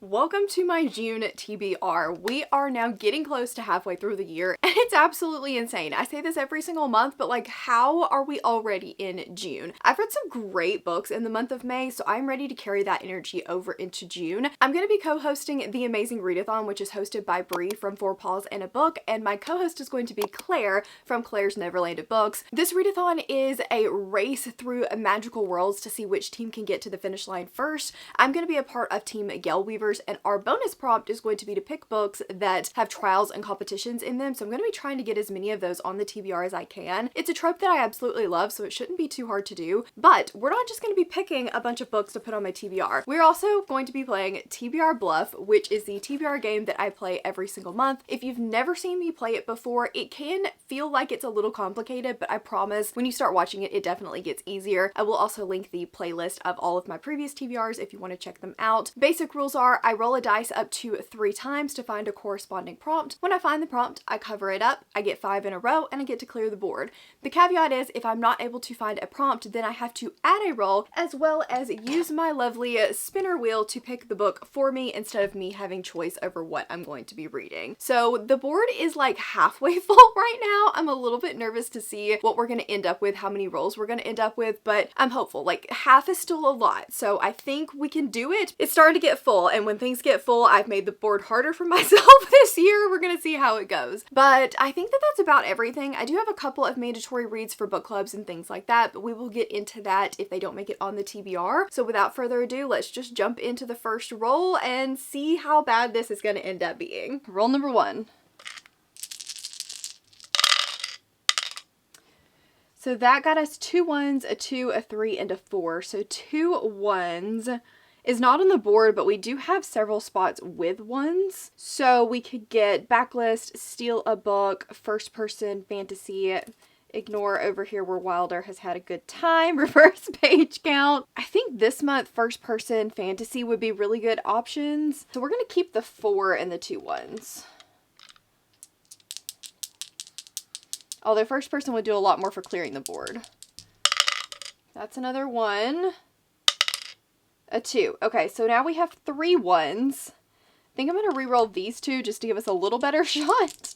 Welcome to my June TBR. We are now getting close to halfway through the year, and it's absolutely insane. I say this every single month, but like, how are we already in June? I've read some great books in the month of May, so I'm ready to carry that energy over into June. I'm going to be co-hosting the amazing readathon, which is hosted by Bree from Four Paws and a Book, and my co-host is going to be Claire from Claire's Neverland of Books. This readathon is a race through magical worlds to see which team can get to the finish line first. I'm going to be a part of Team Galeweavers, and our bonus prompt is going to be to pick books that have trials and competitions in them, so I'm going to be trying to get as many of those on the TBR as I can. It's a trope that I absolutely love, so it shouldn't be too hard to do, but we're not just going to be picking a bunch of books to put on my TBR. We're also going to be playing TBR Bluff, which is the TBR game that I play every single month. If you've never seen me play it before, it can feel like it's a little complicated, but I promise when you start watching it, it definitely gets easier. I will also link the playlist of all of my previous TBRs if you want to check them out. Basic rules are I roll a dice up to 3 times to find a corresponding prompt. When I find the prompt, I cover it up, I get 5 in a row, and I get to clear the board. The caveat is if I'm not able to find a prompt, then I have to add a roll as well as use my lovely spinner wheel to pick the book for me instead of me having choice over what I'm going to be reading. So the board is like halfway full right now. I'm a little bit nervous to see what we're going to end up with, how many rolls we're going to end up with, but I'm hopeful. Like, half is still a lot, so I think we can do it. It's starting to get full, and when things get full, I've made the board harder for myself this year. We're gonna see how it goes. But I think that that's about everything. I do have a couple of mandatory reads for book clubs and things like that, but we will get into that if they don't make it on the TBR. So without further ado, let's just jump into the first roll and see how bad this is gonna end up being. Roll number 1. So that got us 2 1s, a 2, a 3, and a 4. So 2 1s is not on the board, but we do have several spots with 1s. So we could get backlist, steal a book, first person fantasy, ignore over here where Wilder has had a good time, reverse page count. I think this month first person fantasy would be really good options. So we're going to keep the 4 and the 2 1s. Although first person would do a lot more for clearing the board. That's another 1. A 2. Okay, so now we have 3 1s. I think I'm going to re-roll these 2 just to give us a little better shot.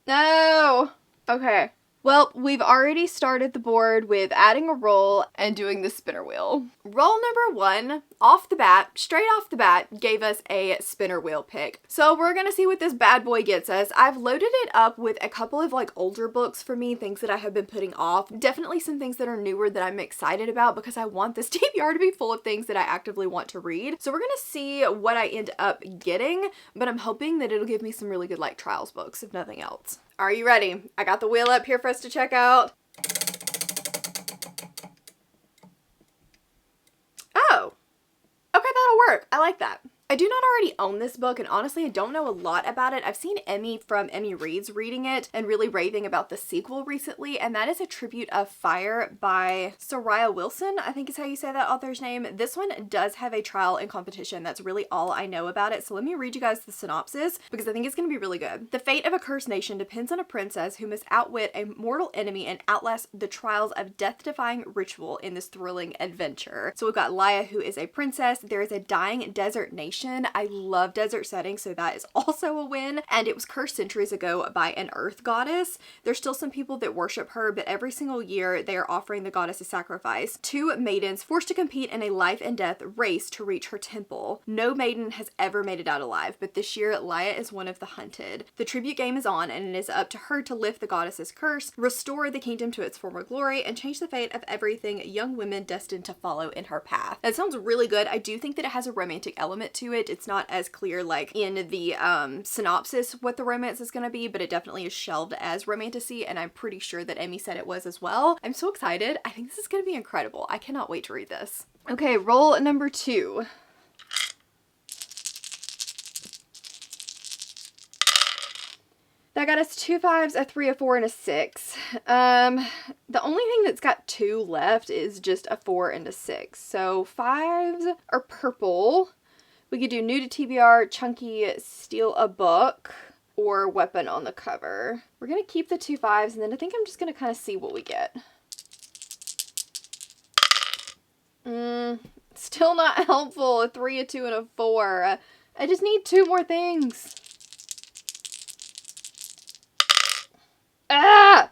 No! Okay. Well, we've already started the board with adding a roll and doing the spinner wheel. Roll number 1, off the bat, straight off the bat, gave us a spinner wheel pick. So we're gonna see what this bad boy gets us. I've loaded it up with a couple of like older books for me, things that I have been putting off. Definitely some things that are newer that I'm excited about because I want this TBR to be full of things that I actively want to read. So we're gonna see what I end up getting, but I'm hoping that it'll give me some really good like trials books, if nothing else. Are you ready? I got the wheel up here for us to check out. Oh, okay, that'll work. I like that. I do not already own this book, and honestly, I don't know a lot about it. I've seen Emmy from Emmy Reads reading it and really raving about the sequel recently, and that is A Tribute of Fire by Soraya Wilson, I think is how you say that author's name. This one does have a trial and competition. That's really all I know about it, so let me read you guys the synopsis because I think it's going to be really good. The fate of a cursed nation depends on a princess who must outwit a mortal enemy and outlast the trials of death-defying ritual in this thrilling adventure. So we've got Laia, who is a princess. There is a dying desert nation. I love desert settings, so that is also a win. And it was cursed centuries ago by an earth goddess. There's still some people that worship her, but every single year they are offering the goddess a sacrifice. 2 maidens forced to compete in a life and death race to reach her temple. No maiden has ever made it out alive, but this year Laia is one of the hunted. The tribute game is on, and it is up to her to lift the goddess's curse, restore the kingdom to its former glory, and change the fate of everything young women destined to follow in her path. That sounds really good. I do think that it has a romantic element to it. It's not as clear like in the synopsis what the romance is going to be, but it definitely is shelved as romantasy, and I'm pretty sure that Emmy said it was as well. I'm so excited. I think this is going to be incredible. I cannot wait to read this. Okay, roll number 2. That got us 2 5s, a 3, a 4, and a 6. The only thing that's got 2 left is just a 4 and a 6. So 5s are purple. We could do new to TBR, chunky, steal a book, or weapon on the cover. We're going to keep the 2 5s, and then I think I'm just going to kind of see what we get. Still not helpful. A 3, a 2, and a 4. I just need 2 more things. Ah!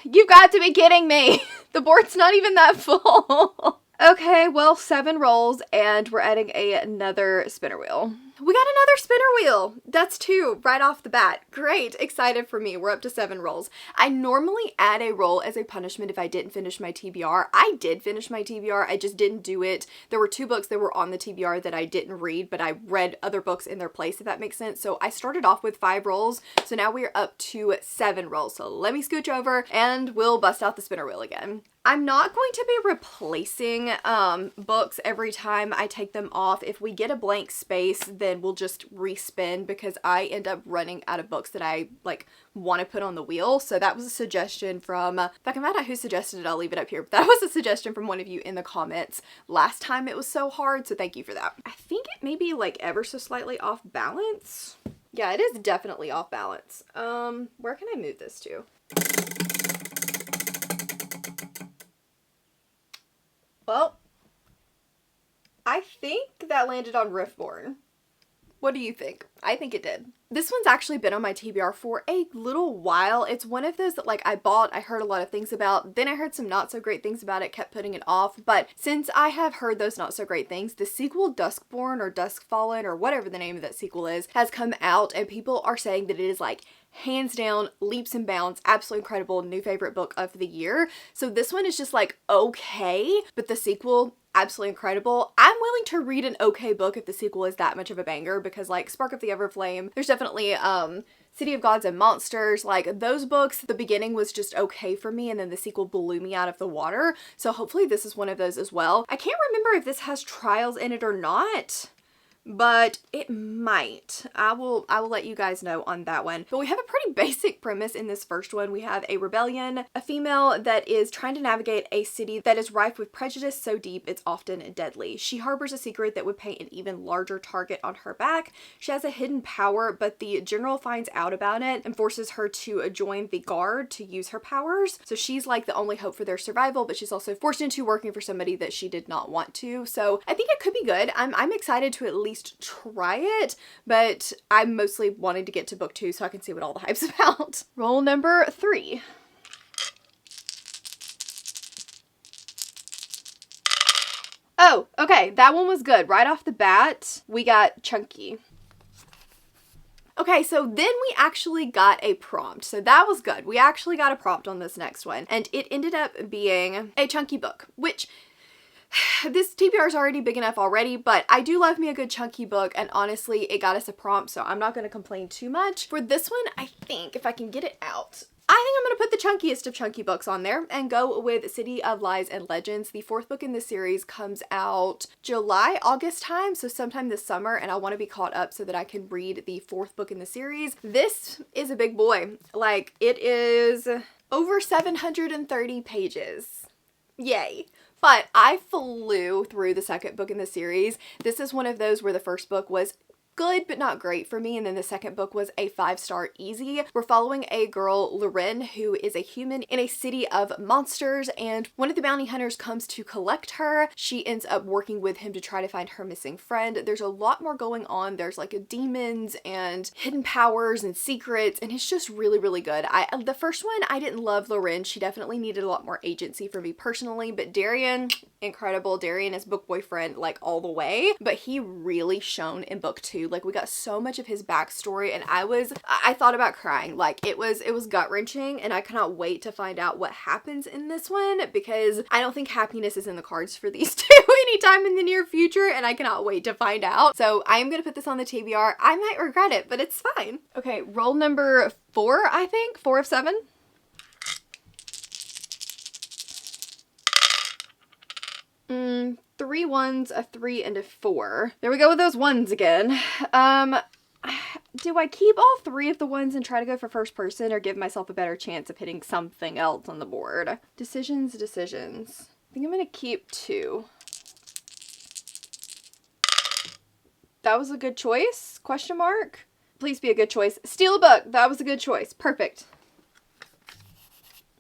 You've got to be kidding me. The board's not even that full. Okay, well, 7 rolls, and we're adding another spinner wheel. We got another spinner wheel. That's 2 right off the bat. Great. Excited for me. We're up to 7 rolls. I normally add a roll as a punishment if I didn't finish my TBR. I did finish my TBR. I just didn't do it. There were 2 books that were on the TBR that I didn't read, but I read other books in their place, if that makes sense. So I started off with 5 rolls. So now we're up to 7 rolls. So let me scooch over and we'll bust out the spinner wheel again. I'm not going to be replacing books every time I take them off. If we get a blank space, then we'll just respin because I end up running out of books that I want to put on the wheel. So that was a suggestion from, if I can find out who suggested it, I'll leave it up here. But that was a suggestion from one of you in the comments last time it was so hard. So thank you for that. I think it may be ever so slightly off balance. Yeah, it is definitely off balance. Where can I move this to? Well, I think that landed on Riftborn. What do you think? I think it did. This one's actually been on my TBR for a little while. It's one of those that I bought, I heard a lot of things about, then I heard some not so great things about it, kept putting it off. But since I have heard those not so great things, the sequel Duskborn or Duskfallen or whatever the name of that sequel is has come out, and people are saying that it is hands down, leaps and bounds, absolutely incredible, new favorite book of the year. So this one is just okay, but the sequel, absolutely incredible. I'm willing to read an okay book if the sequel is that much of a banger, because Spark of the Everflame, there's definitely City of Gods and Monsters, those books, the beginning was just okay for me, and then the sequel blew me out of the water. So hopefully this is one of those as well. I can't remember if this has trials in it or not, but it might. I will let you guys know on that one. But we have a pretty basic premise in this first one. We have a rebellion, a female that is trying to navigate a city that is rife with prejudice so deep it's often deadly. She harbors a secret that would paint an even larger target on her back. She has a hidden power, but the general finds out about it and forces her to join the guard to use her powers. So she's the only hope for their survival, but she's also forced into working for somebody that she did not want to. So I think it could be good. I'm excited to at least try it, but I'm mostly wanting to get to book 2 so I can see what all the hype's about. Roll number 3. Oh, okay, that one was good. Right off the bat, we got chunky. Okay, so then we actually got a prompt. So that was good. We actually got a prompt on this next one, and it ended up being a chunky book, which this TBR is already big enough already, but I do love me a good chunky book, and honestly, it got us a prompt, so I'm not going to complain too much. For this one, I think, if I can get it out, I think I'm going to put the chunkiest of chunky books on there and go with City of Lies and Legends. The 4th book in this series comes out July, August time, so sometime this summer, and I want to be caught up so that I can read the 4th book in the series. This is a big boy. It is over 730 pages. Yay. But I flew through the 2nd book in the series. This is one of those where the 1st book was good but not great for me, and then the 2nd book was a 5-star easy. We're following a girl, Loren, who is a human in a city of monsters, and one of the bounty hunters comes to collect her. She ends up working with him to try to find her missing friend. There's a lot more going on. There's demons and hidden powers and secrets, and it's just really, really good. The first one, I didn't love Loren. She definitely needed a lot more agency for me personally, but Darian, incredible. Darian is book boyfriend all the way, but he really shone in book 2. We got so much of his backstory, and I thought about crying. It was gut-wrenching, and I cannot wait to find out what happens in this one, because I don't think happiness is in the cards for these 2 anytime in the near future, and I cannot wait to find out. So I am gonna put this on the TBR. I might regret it, but it's fine. Okay, roll number 4, I think. 4 of 7. 3 ones, a 3, and a 4. There we go with those ones again. Do I keep all 3 of the ones and try to go for first person, or give myself a better chance of hitting something else on the board? Decisions. I think I'm gonna keep 2. That was a good choice? Question mark? Please be a good choice. Steal a book. That was a good choice. Perfect.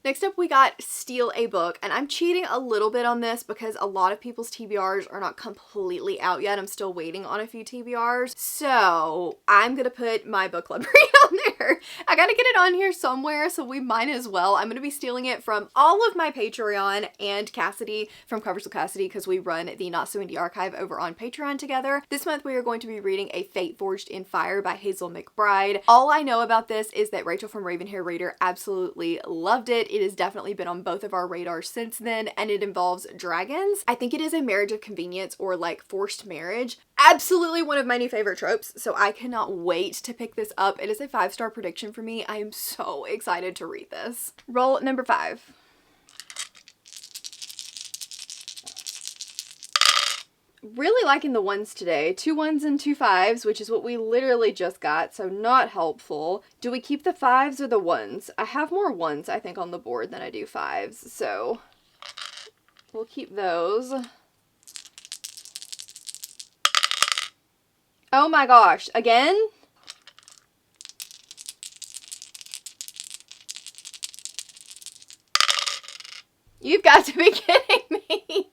Next up, we got steal a book, and I'm cheating a little bit on this because a lot of people's TBRs are not completely out yet. I'm still waiting on a few TBRs. So I'm gonna put my book club read on there. I gotta get it on here somewhere, so we might as well. I'm gonna be stealing it from all of my Patreon and Cassidy from Covers with Cassidy because we run the Not So Indie archive over on Patreon together. This month we are going to be reading A Fate Forged in Fire by Hazel McBride. All I know about this is that Rachel from Ravenhair Reader absolutely loved it. It has definitely been on both of our radars since then, and it involves dragons. I think it is a marriage of convenience or like forced marriage. Absolutely one of my new favorite tropes, so I cannot wait to pick this up. It is a 5-star prediction for me. I am so excited to read this. Roll number 5. Really liking the ones today. 2 1s and 2 5s, which is what we literally just got, so not helpful. Do we keep the 5s or the 1s? I have more 1s, I think, on the board than I do 5s, so we'll keep those. Oh my gosh, again? You've got to be kidding me.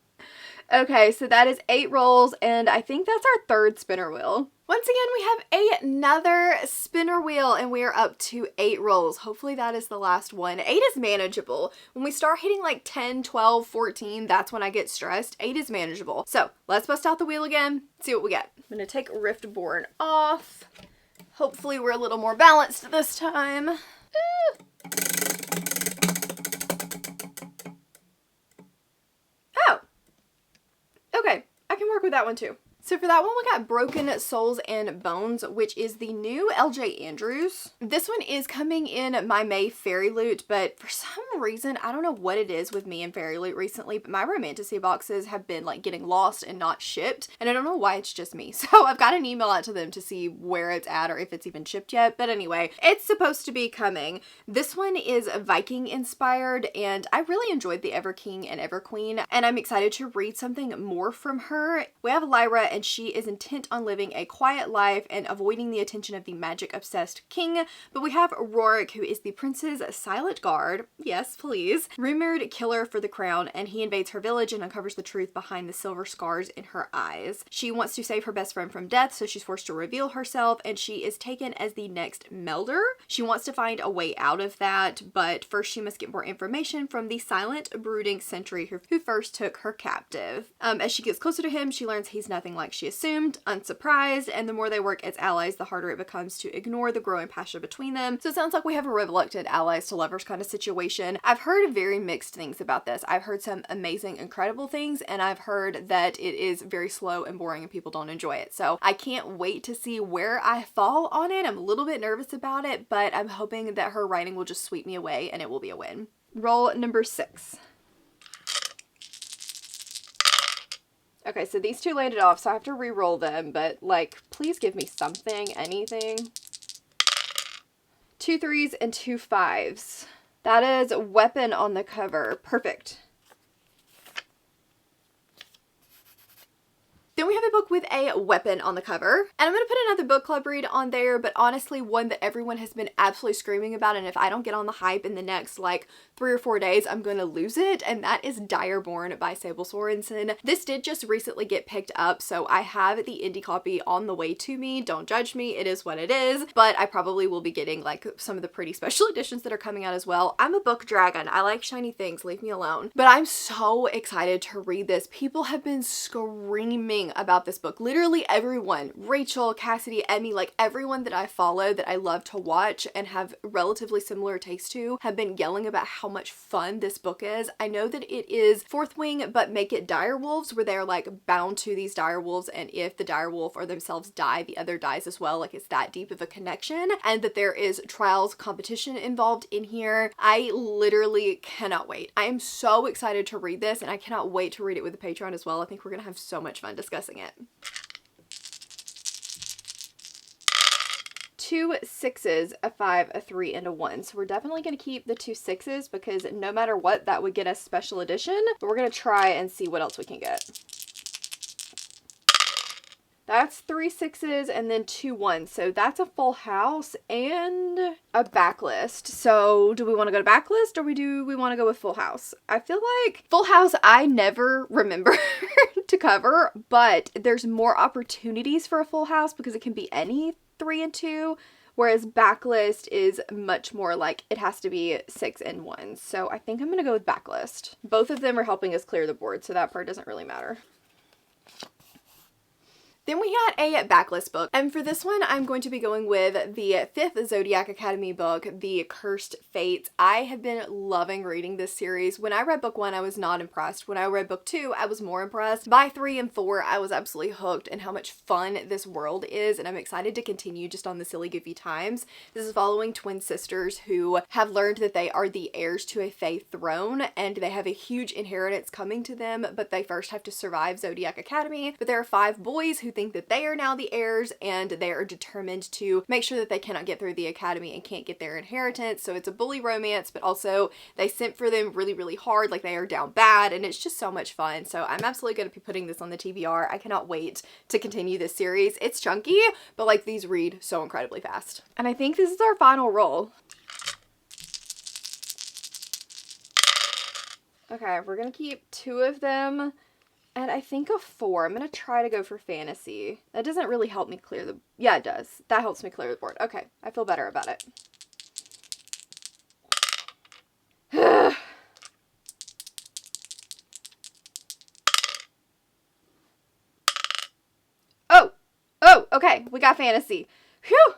Okay, so that is 8 rolls, and I think that's our 3rd spinner wheel. Once again, we have another spinner wheel, and we are up to 8 rolls. Hopefully that is the last one. 8 is manageable. When we start hitting like 10, 12, 14, that's when I get stressed. 8 is manageable. So let's bust out the wheel again, see what we get. I'm gonna take Riftborn off. Hopefully we're a little more balanced this time. Okay, I can work with that one too. So for that one, we got Broken Souls and Bones, which is the new LJ Andrews. This one is coming in my May Fairy Loot, but for some reason, I don't know what it is with me and Fairy Loot recently, but my Romantasy boxes have been like getting lost and not shipped, and I don't know why it's just me. So I've got an email out to them to see where it's at or if it's even shipped yet, but anyway, it's supposed to be coming. This one is Viking inspired, and I really enjoyed the Ever King and Ever Queen, and I'm excited to read something more from her. We have Lyra, and she is intent on living a quiet life and avoiding the attention of the magic-obsessed king. But we have Rorik, who is the prince's silent guard, yes please, rumored killer for the crown, and he invades her village and uncovers the truth behind the silver scars in her eyes. She wants to save her best friend from death, so she's forced to reveal herself, and she is taken as the next Melder. She wants to find a way out of that, but first she must get more information from the silent, brooding sentry who first took her captive. As she gets closer to him, she learns he's nothing like she assumed, unsurprised, and the more they work as allies, the harder it becomes to ignore the growing passion between them. So it sounds like we have a reluctant allies to lovers kind of situation. I've heard very mixed things about this. I've heard some amazing, incredible things, and I've heard that it is very slow and boring and people don't enjoy it. So I can't wait to see where I fall on it. I'm a little bit nervous about it, but I'm hoping that her writing will just sweep me away and it will be a win. Roll number 6. Okay, so these 2 landed off, so I have to re-roll them, but, like, please give me something, anything. 2 3s and 2 5s. That is Weapon on the cover. Perfect. Then we have a book with a weapon on the cover, and I'm going to put another book club read on there, but honestly one that everyone has been absolutely screaming about, and if I don't get on the hype in the next like 3 or 4 days, I'm going to lose it, and that is Direborn by Sable Sorensen. This did just recently get picked up, so I have the indie copy on the way to me. Don't judge me, it is what it is, but I probably will be getting like some of the pretty special editions that are coming out as well. I'm a book dragon. I like shiny things, leave me alone. But I'm so excited to read this. People have been screaming about this book. Literally everyone, Rachel, Cassidy, Emmy, like everyone that I follow that I love to watch and have relatively similar tastes to have been yelling about how much fun this book is. I know that it is Fourth Wing, but make it direwolves where they're like bound to these direwolves, and if the direwolf or themselves die, the other dies as well. Like it's that deep of a connection, and that there is trials competition involved in here. I literally cannot wait. I am so excited to read this, and I cannot wait to read it with the Patreon as well. I think we're gonna have so much fun discussing it. 2 6s, a 5, a 3, and a 1. So we're definitely going to keep the 2 6s because no matter what, that would get us special edition. But we're going to try and see what else we can get. That's 3 6s and then 2 1s. So that's a full house and a backlist. So do we want to go to backlist or do we want to go with full house? I feel like full house I never remember to cover, but there's more opportunities for a full house because it can be any 3 and 2. Whereas backlist is much more like it has to be 6 and 1. So I think I'm going to go with backlist. Both of them are helping us clear the board, so that part doesn't really matter. Then we got a backlist book, and for this one I'm going to be going with the 5th Zodiac Academy book, The Cursed Fates. I have been loving reading this series. When I read book 1, I was not impressed. When I read book 2, I was more impressed. By 3 and 4, I was absolutely hooked and how much fun this world is, and I'm excited to continue just on the silly goofy times. This is following twin sisters who have learned that they are the heirs to a Fae throne, and they have a huge inheritance coming to them, but they first have to survive Zodiac Academy. But there are 5 boys who think that they are now the heirs, and they are determined to make sure that they cannot get through the academy and can't get their inheritance. So it's a bully romance, but also they simp for them really, really hard, like they are down bad, and it's just so much fun. So I'm absolutely going to be putting this on the TBR. I cannot wait to continue this series. It's chunky, but like these read so incredibly fast. And I think this is our final roll. Okay, we're gonna keep 2 of them. And I think a 4. I'm going to try to go for fantasy. That doesn't really help me clear the... Yeah, it does. That helps me clear the board. Okay, I feel better about it. Oh, okay. We got fantasy. Phew!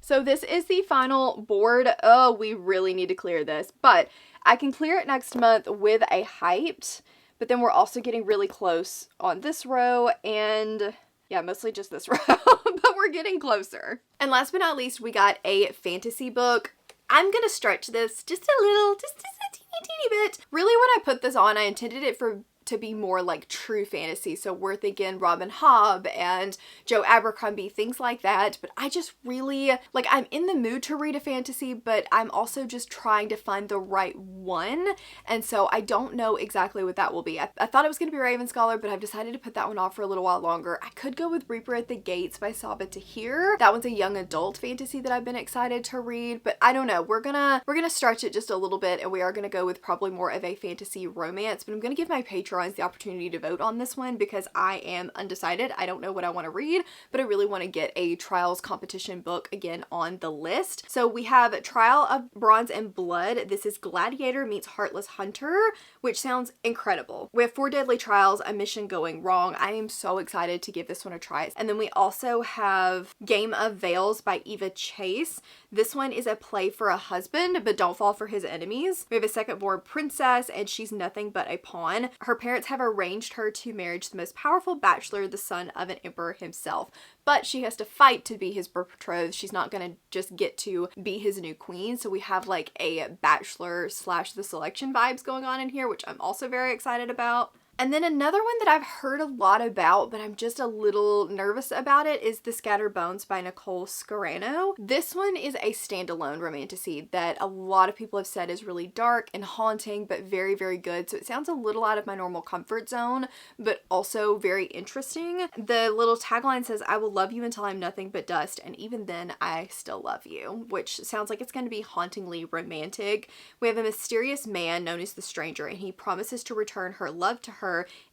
So this is the final board. Oh, we really need to clear this. But I can clear it next month with a hyped, but then we're also getting really close on this row and yeah, mostly just this row, but we're getting closer. And last but not least, we got a fantasy book. I'm gonna stretch this just a little, just a teeny bit. Really, when I put this on, I intended it to be more like true fantasy. So we're thinking Robin Hobb and Joe Abercrombie, things like that. But I just really, like, I'm in the mood to read a fantasy, but I'm also just trying to find the right one. And so I don't know exactly what that will be. I thought it was going to be Raven Scholar, but I've decided to put that one off for a little while longer. I could go with Reaper at the Gates by Sabaa Tahir. That one's a young adult fantasy that I've been excited to read, but I don't know. We're gonna stretch it just a little bit, and we are gonna go with probably more of a fantasy romance, but I'm gonna give my patrons the opportunity to vote on this one because I am undecided. I don't know what I want to read, but I really want to get a Trials competition book again on the list. So we have Trial of Bronze and Blood. This is Gladiator meets Heartless Hunter, which sounds incredible. We have 4 Deadly Trials, A Mission Going Wrong. I am so excited to give this one a try. And then we also have Game of Veils by Eva Chase. This one is a play for a husband, but don't fall for his enemies. We have a second born princess, and she's nothing but a pawn. Her parents have arranged her to marry the most powerful bachelor, the son of an emperor himself. But she has to fight to be his betrothed. She's not gonna just get to be his new queen. So we have like a bachelor / the selection vibes going on in here, which I'm also very excited about. And then another one that I've heard a lot about, but I'm just a little nervous about it, is The Scattered Bones by Nicole Scarano. This one is a standalone romantasy that a lot of people have said is really dark and haunting, but very, very good. So it sounds a little out of my normal comfort zone, but also very interesting. The little tagline says, "I will love you until I'm nothing but dust, and even then I still love you," which sounds like it's going to be hauntingly romantic. We have a mysterious man known as the Stranger, and he promises to return her love to her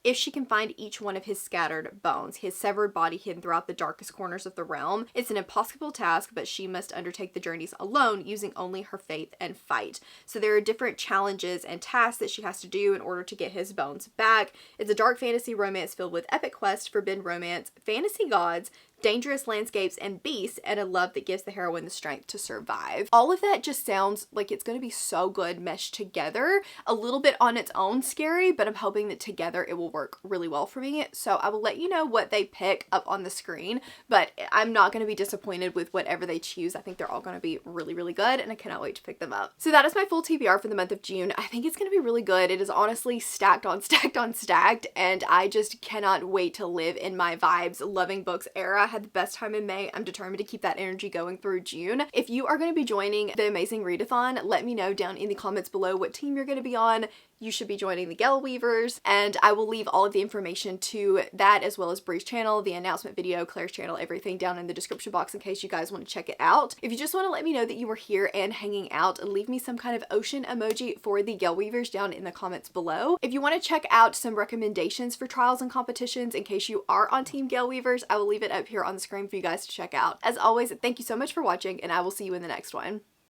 if she can find each one of his scattered bones, his severed body hidden throughout the darkest corners of the realm. It's an impossible task, but she must undertake the journeys alone, using only her faith and fight. So there are different challenges and tasks that she has to do in order to get his bones back. It's a dark fantasy romance filled with epic quests, forbidden romance, fantasy gods, dangerous landscapes and beasts, and a love that gives the heroine the strength to survive. All of that just sounds like it's going to be so good meshed together. A little bit on its own scary, but I'm hoping that together it will work really well for me. So I will let you know what they pick up on the screen, but I'm not going to be disappointed with whatever they choose. I think they're all going to be really, really good, and I cannot wait to pick them up. So that is my full TBR for the month of June. I think it's going to be really good. It is honestly stacked on stacked on stacked, and I just cannot wait to live in my vibes, loving books era. Had the best time in May. I'm determined to keep that energy going through June. If you are going to be joining the amazing readathon, let me know down in the comments below what team you're going to be on. you should be joining the Galeweavers, and I will leave all of the information to that as well as Bree's channel, the announcement video, Claire's channel, everything down in the description box in case you guys want to check it out. If you just want to let me know that you were here and hanging out, leave me some kind of ocean emoji for the Galeweavers down in the comments below. If you want to check out some recommendations for trials and competitions in case you are on Team Galeweavers, I will leave it up here on the screen for you guys to check out. As always, thank you so much for watching, and I will see you in the next one.